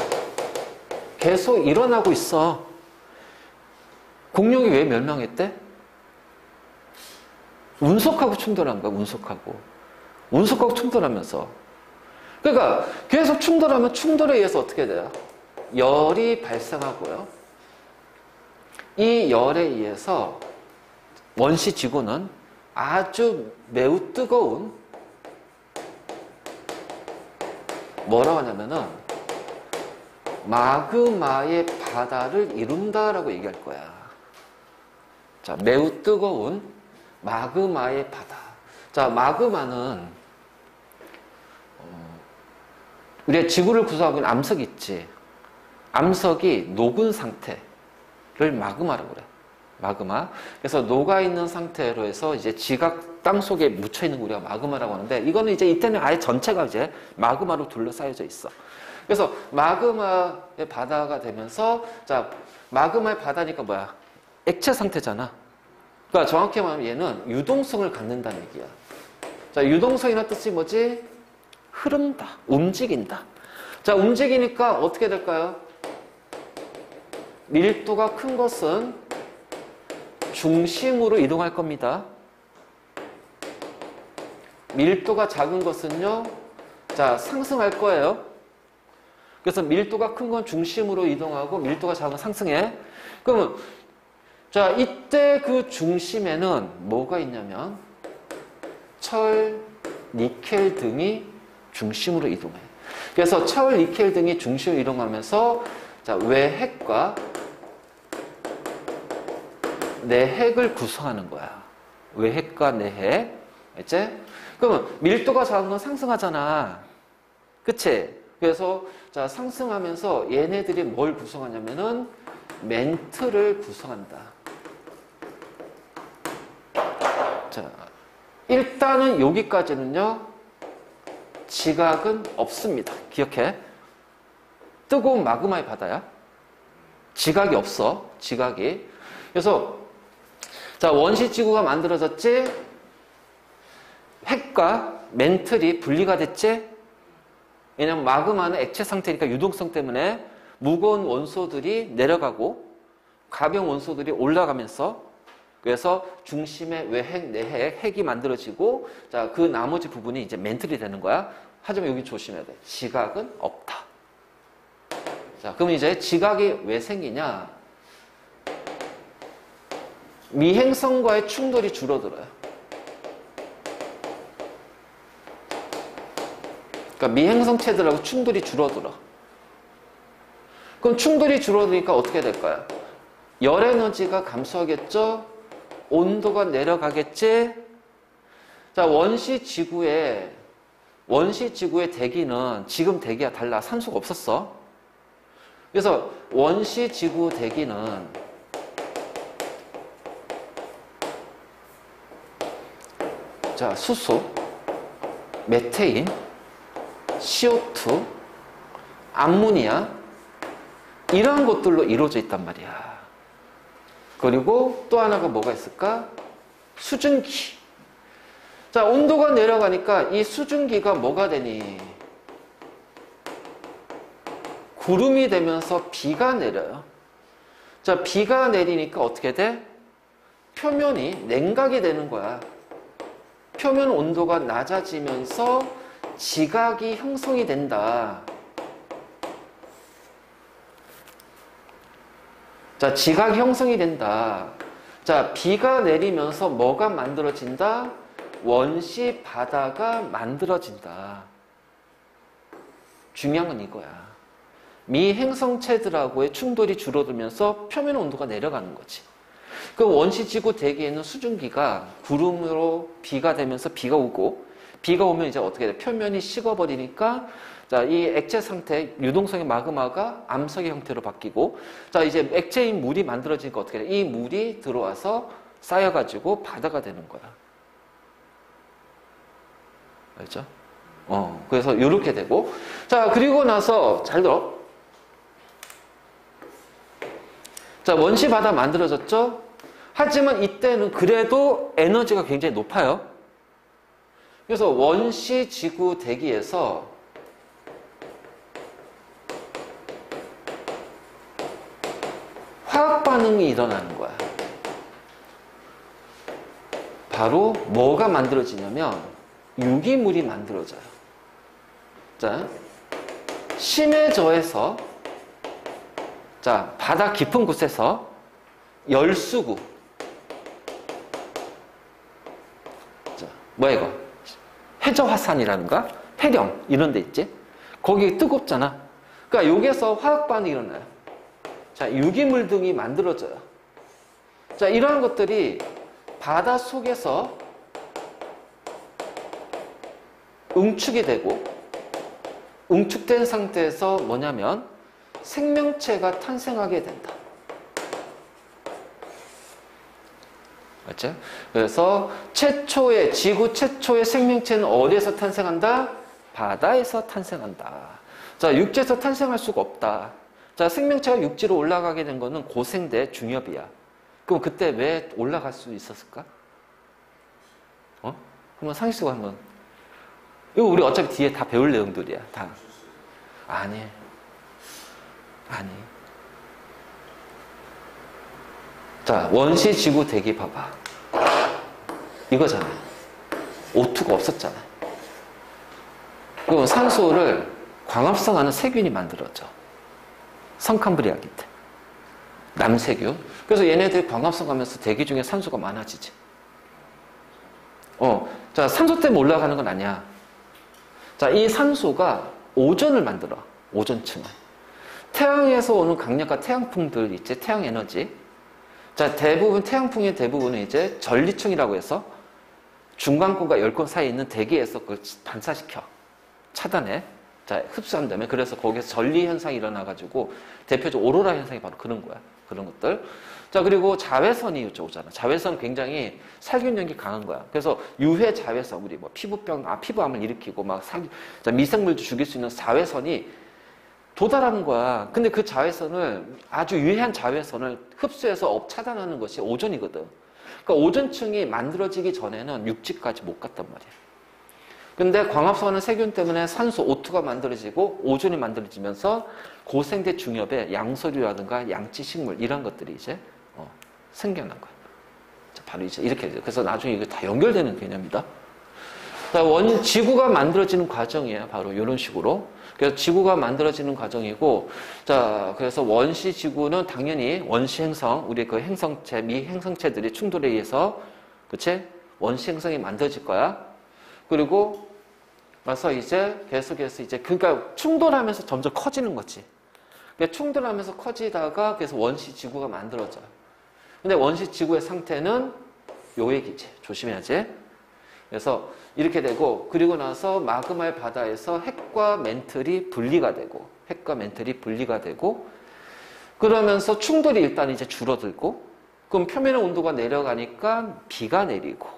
계속 일어나고 있어. 공룡이 왜 멸망했대? 운석하고 충돌한 거야. 운석하고 충돌하면서. 그러니까 계속 충돌하면 충돌에 의해서 어떻게 돼요? 열이 발생하고요. 이 열에 의해서 원시 지구는 아주 매우 뜨거운 뭐라고 하냐면은 마그마의 바다를 이룬다라고 얘기할 거야. 자, 매우 뜨거운 마그마의 바다. 자, 마그마는 우리가 지구를 구성하고 있는 암석이 있지. 암석이 녹은 상태를 마그마라고 그래. 마그마. 그래서 녹아있는 상태로 해서 이제 지각 땅 속에 묻혀있는 거 우리가 마그마라고 하는데 이거는 이제 이때는 아예 전체가 이제 마그마로 둘러싸여져 있어. 그래서 마그마의 바다가 되면서 자, 마그마의 바다니까 뭐야? 액체 상태잖아. 그러니까 정확히 말하면 얘는 유동성을 갖는다는 얘기야. 자, 유동성이라는 뜻이 뭐지? 흐른다. 움직인다. 자, 움직이니까 어떻게 될까요? 밀도가 큰 것은 중심으로 이동할 겁니다. 밀도가 작은 것은요, 자, 상승할 거예요. 그래서 밀도가 큰 건 중심으로 이동하고 밀도가 작은 건 상승해. 그러면 자, 이때 그 중심에는 뭐가 있냐면 철, 니켈 등이 중심으로 이동해. 그래서 철, 니켈 등이 중심을 이동하면서 자, 외핵과 내핵을 구성하는 거야. 외핵과 내핵. 알지? 그러면 밀도가 작은 건 상승하잖아. 그치? 그래서 자, 상승하면서 얘네들이 뭘 구성하냐면은 멘트를 구성한다. 자, 일단은 여기까지는요, 지각은 없습니다. 기억해. 뜨거운 마그마의 바다야. 지각이 없어. 지각이. 그래서 자, 원시지구가 만들어졌지? 핵과 멘틀이 분리가 됐지? 왜냐면 마그마는 액체 상태니까 유동성 때문에 무거운 원소들이 내려가고 가벼운 원소들이 올라가면서 그래서 중심에 외핵, 내핵, 핵이 만들어지고 자, 그 나머지 부분이 이제 멘틀이 되는 거야. 하지만 여기 조심해야 돼. 지각은 없다. 자, 그럼 이제 지각이 왜 생기냐? 미행성과의 충돌이 줄어들어요. 그러니까 미행성체들하고 충돌이 줄어들어. 그럼 충돌이 줄어드니까 어떻게 될까요? 열 에너지가 감소하겠죠? 온도가 내려가겠지? 자, 원시 지구의 대기는 지금 대기와 달라. 산소가 없었어. 그래서 원시 지구 대기는 자, 수소, 메테인, CO2, 암모니아 이러한 것들로 이루어져 있단 말이야. 그리고 또 하나가 뭐가 있을까? 수증기. 자, 온도가 내려가니까 이 수증기가 뭐가 되니? 구름이 되면서 비가 내려요. 자, 비가 내리니까 어떻게 돼? 표면이 냉각이 되는 거야. 표면 온도가 낮아지면서 지각이 형성이 된다. 자, 지각이 형성이 된다. 자, 비가 내리면서 뭐가 만들어진다? 원시 바다가 만들어진다. 중요한 건 이거야. 미행성체들하고의 충돌이 줄어들면서 표면 온도가 내려가는 거지. 그 원시지구 대기에는 수증기가 구름으로 비가 되면서 비가 오고 비가 오면 이제 어떻게 돼? 표면이 식어버리니까 자, 이 액체 상태, 유동성의 마그마가 암석의 형태로 바뀌고 자, 이제 액체인 물이 만들어지니까 어떻게 돼? 이 물이 들어와서 쌓여가지고 바다가 되는 거야. 알죠? 그래서 이렇게 되고 자, 그리고 나서 잘 들어. 자, 원시 바다 만들어졌죠? 하지만 이때는 그래도 에너지가 굉장히 높아요. 그래서 원시 지구 대기에서 화학 반응이 일어나는 거야. 바로 뭐가 만들어지냐면 유기물이 만들어져요. 자, 심해저에서 자, 바다 깊은 곳에서 열수구. 자, 뭐야 이거? 해저화산이라는가? 해령 이런 데 있지? 거기 뜨겁잖아. 그러니까 여기에서 화학 반응이 일어나요. 자, 유기물 등이 만들어져요. 자, 이러한 것들이 바다 속에서 응축이 되고 응축된 상태에서 뭐냐면 생명체가 탄생하게 된다. 맞죠? 그래서 지구 최초의 생명체는 어디에서 탄생한다? 바다에서 탄생한다. 자, 육지에서 탄생할 수가 없다. 자, 생명체가 육지로 올라가게 된 거는 고생대 중엽이야. 그럼 그때 왜 올라갈 수 있었을까? 한번 상식적으로 한번. 이거 우리 어차피 뒤에 다 배울 내용들이야. 다. 아니. 자, 원시 지구 대기 봐봐. 이거잖아. O2가 없었잖아. 그럼 산소를 광합성하는 세균이 만들어져. 성캄브리아기 때. 남세균. 그래서 얘네들이 광합성하면서 대기 중에 산소가 많아지지. 자, 산소 때문에 올라가는 건 아니야. 자, 이 산소가 오존을 만들어. 오존층을. 태양에서 오는 강력한 태양풍들 있지, 태양 에너지. 자, 대부분 태양풍의 대부분은 이제 전리층이라고 해서 중간권과 열권 사이에 있는 대기에서 그걸 반사시켜. 차단해. 자, 흡수한 다음에 그래서 거기서 전리 현상이 일어나가지고 대표적으로 오로라 현상이 바로 그런 거야. 그런 것들. 자, 그리고 자외선이 이쪽 오잖아. 자외선은 굉장히 살균력이 강한 거야. 그래서 유해 자외선, 우리 뭐 피부암을 일으키고 막 자, 미생물도 죽일 수 있는 자외선이 도달하는 거야. 근데 그 자외선을 아주 유해한 자외선을 흡수해서 차단하는 것이 오존이거든. 그러니까 오존층이 만들어지기 전에는 육지까지 못 갔단 말이야. 근데 광합성하는 세균 때문에 산소 O2가 만들어지고 오존이 만들어지면서 고생대 중엽에 양서류라든가 양치식물 이런 것들이 이제 생겨난 거야. 바로 이제 이렇게 돼요. 그래서 나중에 이게 다 연결되는 개념이다. 지구가 만들어지는 과정이에요. 바로 이런 식으로. 그래서 지구가 만들어지는 과정이고, 자, 그래서 원시 지구는 당연히 원시 행성, 우리 그 행성체, 미 행성체들이 충돌에 의해서, 그치? 원시 행성이 만들어질 거야. 그리고 와서 이제 계속해서 이제, 그러니까 충돌하면서 점점 커지는 거지. 그러니까 충돌하면서 커지다가 그래서 원시 지구가 만들어져요. 근데 원시 지구의 상태는 요 얘기지. 조심해야지. 그래서 이렇게 되고, 그리고 나서 마그마의 바다에서 핵과 멘틀이 분리가 되고, 그러면서 충돌이 일단 이제 줄어들고, 그럼 표면의 온도가 내려가니까 비가 내리고,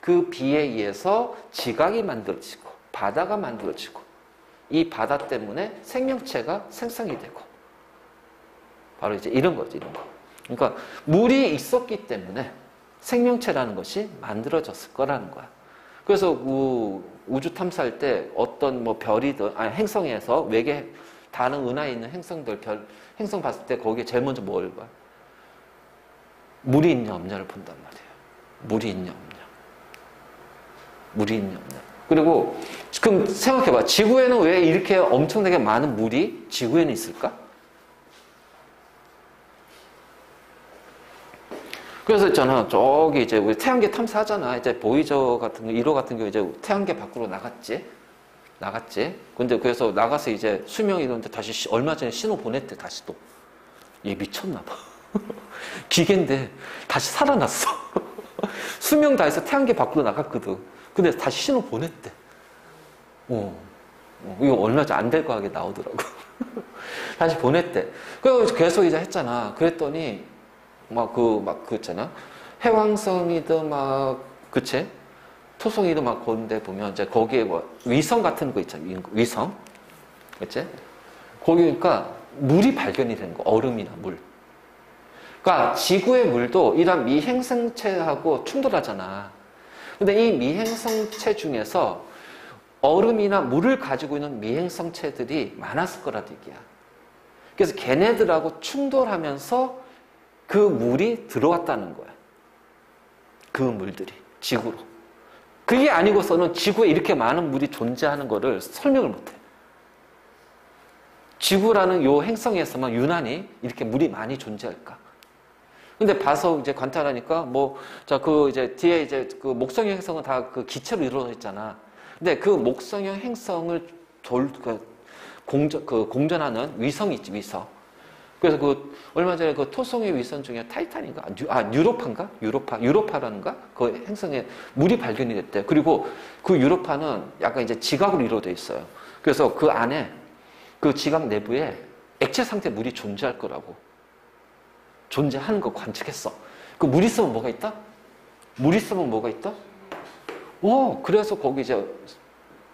그 비에 의해서 지각이 만들어지고, 바다가 만들어지고, 이 바다 때문에 생명체가 생성이 되고, 바로 이제 이런 거지, 이런 거. 그러니까 물이 있었기 때문에 생명체라는 것이 만들어졌을 거라는 거야. 그래서 우주 탐사할 때 어떤 뭐 별이든, 아니 행성에서 외계 다른 은하에 있는 행성들, 행성 봤을 때 거기에 제일 먼저 뭘 봐? 물이 있냐 없냐를 본단 말이에요. 물이 있냐 없냐. 그리고 지금 생각해봐. 지구에는 왜 이렇게 엄청나게 많은 물이 지구에는 있을까? 그래서 있잖아, 저기 이제 우리 태양계 탐사하잖아. 이제 보이저 같은 거, 1호 같은 경우 이제 태양계 밖으로 나갔지. 근데 그래서 나가서 이제 수명이 이런데 다시 얼마 전에 신호 보냈대, 다시 또. 얘 미쳤나봐. 기계인데 다시 살아났어. 수명 다해서 태양계 밖으로 나갔거든. 근데 다시 신호 보냈대. 이거 얼마 전 안 될 거 하게 나오더라고. 다시 보냈대. 그래서 계속 이제 했잖아. 그랬더니, 그 있잖아. 해왕성이든 그치? 토성이든 그런데 보면 이제 거기에 위성 같은 거 있잖아. 위성. 그치? 거기니까 물이 발견이 되는 거. 얼음이나 물. 그러니까 지구의 물도 이런 미행성체하고 충돌하잖아. 근데 이 미행성체 중에서 얼음이나 물을 가지고 있는 미행성체들이 많았을 거라는 얘기야. 그래서 걔네들하고 충돌하면서 그 물이 들어왔다는 거야. 그 물들이 지구로. 그게 아니고서는 지구에 이렇게 많은 물이 존재하는 거를 설명을 못해. 지구라는 요 행성에서만 유난히 이렇게 물이 많이 존재할까? 근데 봐서 이제 관찰하니까 이제 뒤에 이제 그 목성형 행성은 다 그 기체로 이루어져 있잖아. 근데 그 목성형 행성을 공전하는 위성이 있지, 위성. 그래서 얼마 전에 그 토성의 위성 중에 타이탄인가? 유로파라는가? 그 행성에 물이 발견이 됐대. 그리고 그 유로파는 약간 이제 지각으로 이루어져 있어요. 그래서 그 안에, 그 지각 내부에 액체 상태 물이 존재할 거라고. 존재하는 거 관측했어. 그 물 있으면 뭐가 있다? 그래서 거기 이제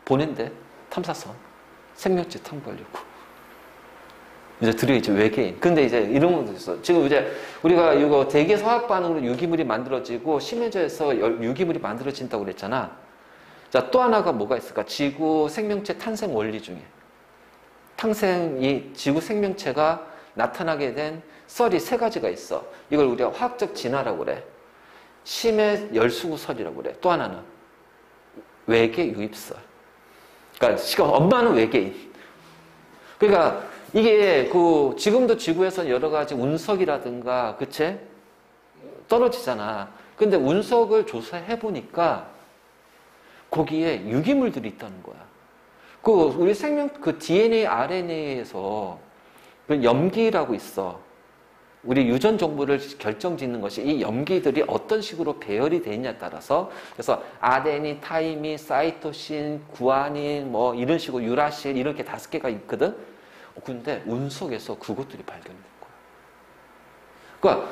보낸대. 탐사선. 생명체 탐구하려고. 이제 외계인. 근데 이제 이런 것도 있어. 지금 이제 우리가 이거 대기에서 화학 반응으로 유기물이 만들어지고 심해져서 유기물이 만들어진다고 그랬잖아. 자, 또 하나가 뭐가 있을까? 지구 생명체 탄생 원리 중에. 지구 생명체가 나타나게 된 썰이 3가지가 있어. 이걸 우리가 화학적 진화라고 그래. 심해 열수구설이라고 그래. 또 하나는 외계 유입설. 그러니까 엄마는 외계인. 그러니까 이게 지금도 지구에서 여러 가지 운석이라든가, 그치? 떨어지잖아. 근데 운석을 조사해 보니까 거기에 유기물들이 있다는 거야. 그 우리 생명 그 DNA, RNA에서 그 염기라고 있어. 우리 유전 정보를 결정짓는 것이 이 염기들이 어떤 식으로 배열이 되느냐에 따라서 그래서 아데닌, 타이민, 사이토신, 구아닌 뭐 이런 식으로 유라실 이렇게 5개가 있거든. 근데 운석에서 그것들이 발견된 거야. 그러니까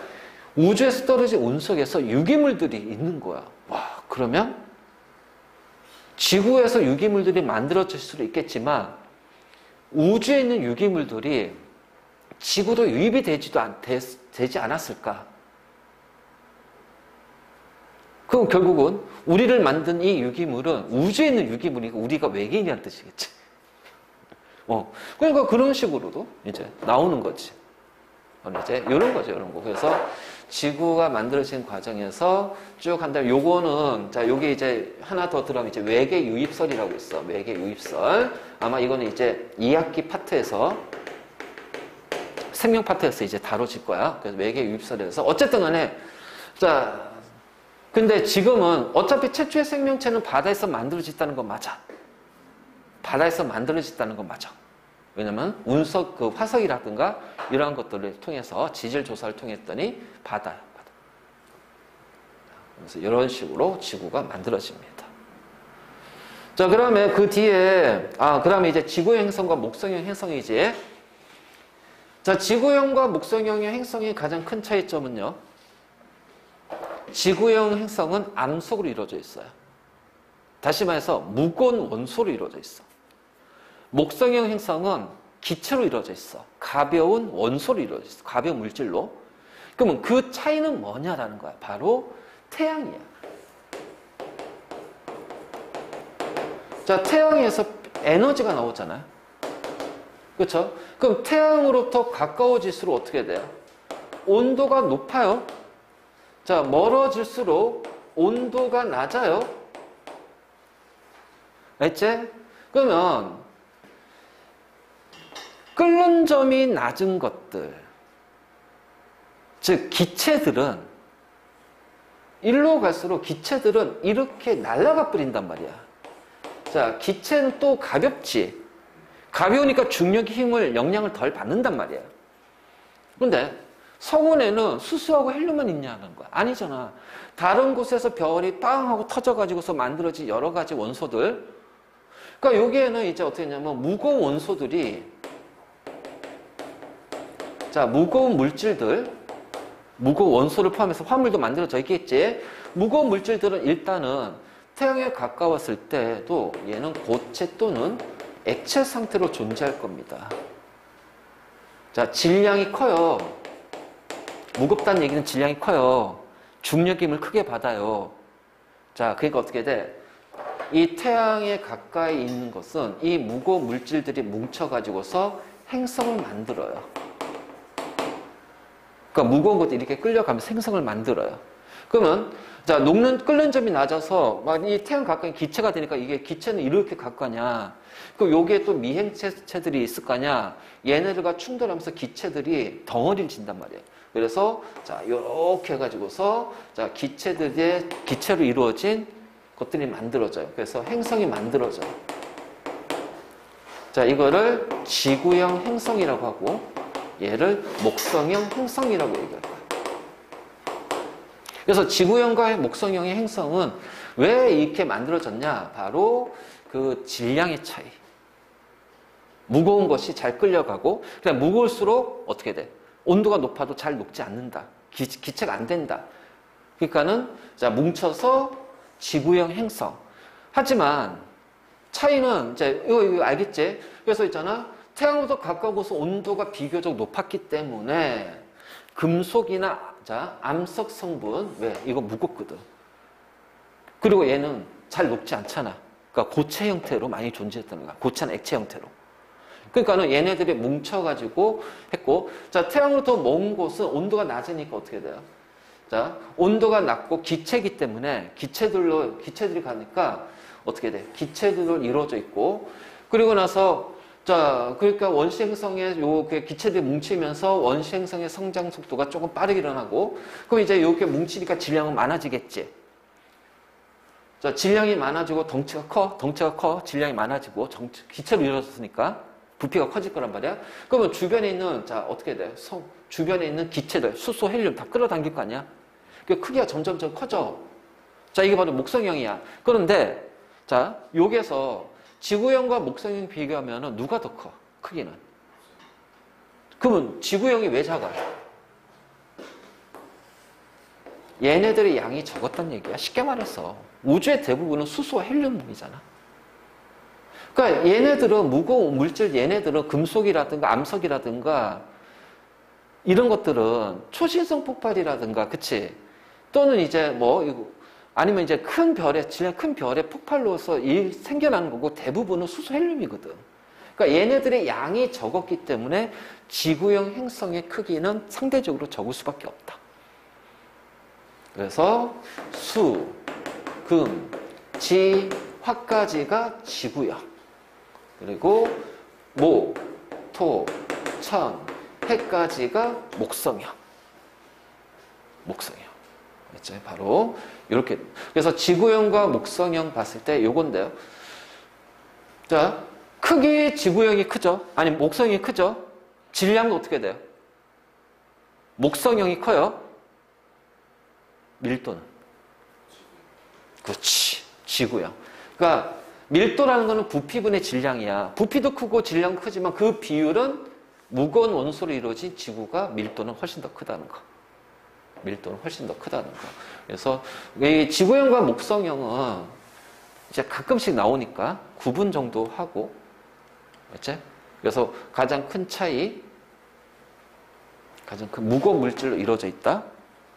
우주에서 떨어진 운석에서 유기물들이 있는 거야. 와, 그러면 지구에서 유기물들이 만들어질 수도 있겠지만 우주에 있는 유기물들이 지구로 유입이 되지 않았을까? 그럼 결국은 우리를 만든 이 유기물은 우주에 있는 유기물이고 우리가 외계인이라는 뜻이겠지. 그러니까 그런 식으로도 이제 나오는 거지. 이제 이런 거죠, 이런 거. 그래서 지구가 만들어진 과정에서 쭉 한 다음에 요거는 자, 요게 이제 하나 더 들어가면 이제 외계 유입설이라고 있어. 외계 유입설. 아마 이거는 이제 2학기 파트에서 생명 파트에서 이제 다뤄질 거야. 그래서 외계 유입설에서 어쨌든 간에 자, 근데 지금은 어차피 최초의 생명체는 바다에서 만들어졌다는 건 맞아. 바다에서 만들어졌다는 건 맞아. 왜냐면 운석, 그 화석이라든가 이러한 것들을 통해서 지질 조사를 통했더니 바다야, 바다. 그래서 이런 식으로 지구가 만들어집니다. 자, 그러면 그 뒤에 그다음에 이제 지구형 행성과 목성형 행성이지. 자, 지구형과 목성형의 행성의 가장 큰 차이점은요. 지구형 행성은 암석으로 이루어져 있어요. 다시 말해서 무거운 원소로 이루어져 있어. 목성형 행성은 기체로 이루어져 있어. 가벼운 원소로 이루어져 있어. 가벼운 물질로. 그러면 그 차이는 뭐냐라는 거야. 바로 태양이야. 자, 태양에서 에너지가 나오잖아요. 그렇죠? 그럼 태양으로부터 가까워질수록 어떻게 돼요? 온도가 높아요. 자, 멀어질수록 온도가 낮아요. 알지? 그러면 끓는 점이 낮은 것들, 즉 기체들은 일로 갈수록 기체들은 이렇게 날아가 버린단 말이야. 자, 기체는 또 가볍지. 가벼우니까 중력의 힘을, 영향을 덜 받는단 말이야. 근데 성운에는 수소하고 헬륨만 있냐는 거야. 아니잖아. 다른 곳에서 별이 빵 하고 터져가지고서 만들어진 여러 가지 원소들. 그러니까 여기에는 이제 어떻게 했냐면 무거운 원소들이, 자, 무거운 물질들, 무거운 원소를 포함해서 화물도 만들어져 있겠지. 무거운 물질들은 일단은 태양에 가까웠을 때도 얘는 고체 또는 액체 상태로 존재할 겁니다. 자, 질량이 커요. 무겁다는 얘기는 질량이 커요. 중력 힘을 크게 받아요. 자, 그러니까 어떻게 돼? 이 태양에 가까이 있는 것은 이 무거운 물질들이 뭉쳐가지고서 행성을 만들어요. 그러니까 무거운 것들이 이렇게 끌려가면서 행성을 만들어요. 그러면 자, 끓는 점이 낮아서 막 이 태양 가까이 기체가 되니까 이게 기체는 이렇게 가까냐? 그럼 여기에 또 미행체들이 있을 거냐? 얘네들과 충돌하면서 기체들이 덩어리를 진단 말이에요. 그래서 자, 요렇게 해가지고서 자, 기체로 이루어진 것들이 만들어져요. 그래서 행성이 만들어져요. 자, 이거를 지구형 행성이라고 하고 얘를 목성형 행성이라고 얘기할 거예요. 그래서 지구형과 목성형의 행성은 왜 이렇게 만들어졌냐? 바로 그 질량의 차이. 무거운 것이 잘 끌려가고, 그냥 무거울수록 어떻게 돼? 온도가 높아도 잘 녹지 않는다. 기체가 안 된다. 그러니까는 자, 뭉쳐서 지구형 행성. 하지만 차이는 이제 이거 알겠지? 그래서 있잖아. 태양으로부터 가까워서 온도가 비교적 높았기 때문에 금속이나 자, 암석 성분, 왜? 이거 무겁거든. 그리고 얘는 잘 녹지 않잖아. 그러니까 고체 형태로 많이 존재했다는 거야. 고체나 액체 형태로. 그러니까는 얘네들이 뭉쳐가지고 했고, 자, 태양으로부터 먼 곳은 온도가 낮으니까 어떻게 돼요? 자, 온도가 낮고 기체이기 때문에 기체들이 가니까 어떻게 돼? 기체들로 이루어져 있고, 그리고 나서 자, 그러니까 원시 행성의 기체들이 뭉치면서 원시 행성의 성장 속도가 조금 빠르게 일어나고, 그럼 이제 이렇게 뭉치니까 질량은 많아지겠지. 질량이 많아지고 덩치가 커, 질량이 많아지고 기체로 이루어졌으니까 부피가 커질 거란 말이야. 그러면 주변에 있는, 자, 어떻게 돼? 주변에 있는 기체들, 수소, 헬륨 다 끌어당길 거 아니야? 그 크기가 점점점 커져. 자, 이게 바로 목성형이야. 그런데, 자, 여기에서 지구형과 목성형 비교하면 누가 더 커? 크기는. 그러면 지구형이 왜 작아? 얘네들의 양이 적었단 얘기야. 쉽게 말해서. 우주의 대부분은 수소와 헬륨이잖아. 그러니까 얘네들은 무거운 물질, 얘네들은 금속이라든가 암석이라든가 이런 것들은 초신성 폭발이라든가, 그치? 또는 이제 뭐, 아니면 이제 질량 큰 별의 폭발로서 생겨나는 거고 대부분은 수소 헬륨이거든. 그러니까 얘네들의 양이 적었기 때문에 지구형 행성의 크기는 상대적으로 적을 수밖에 없다. 그래서 수, 금, 지, 화까지가 지구형. 그리고 목, 토, 천, 해까지가 목성형. 목성형. 이제 바로 이렇게. 그래서 지구형과 목성형 봤을 때 요건데요. 자, 크기 지구형이 크죠? 아니, 목성형이 크죠? 질량은 어떻게 돼요? 목성형이 커요? 밀도는? 그렇지. 지구형. 그러니까 밀도라는 거는 부피분의 질량이야. 부피도 크고 질량도 크지만 그 비율은 무거운 원소로 이루어진 지구가 밀도는 훨씬 더 크다는 거. 밀도는 훨씬 더 크다는 거. 그래서 이 지구형과 목성형은 이제 가끔씩 나오니까 구분 정도 하고, 그렇지? 그래서 가장 큰 차이, 가장 큰 무거운 물질로 이루어져 있다.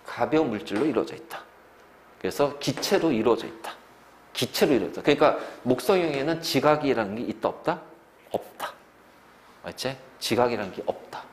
가벼운 물질로 이루어져 있다. 그래서 기체로 이루어져 있다. 기체로 이루어져 있다. 그러니까 목성형에는 지각이라는 게 있다 없다? 없다. 맞지? 지각이라는 게 없다.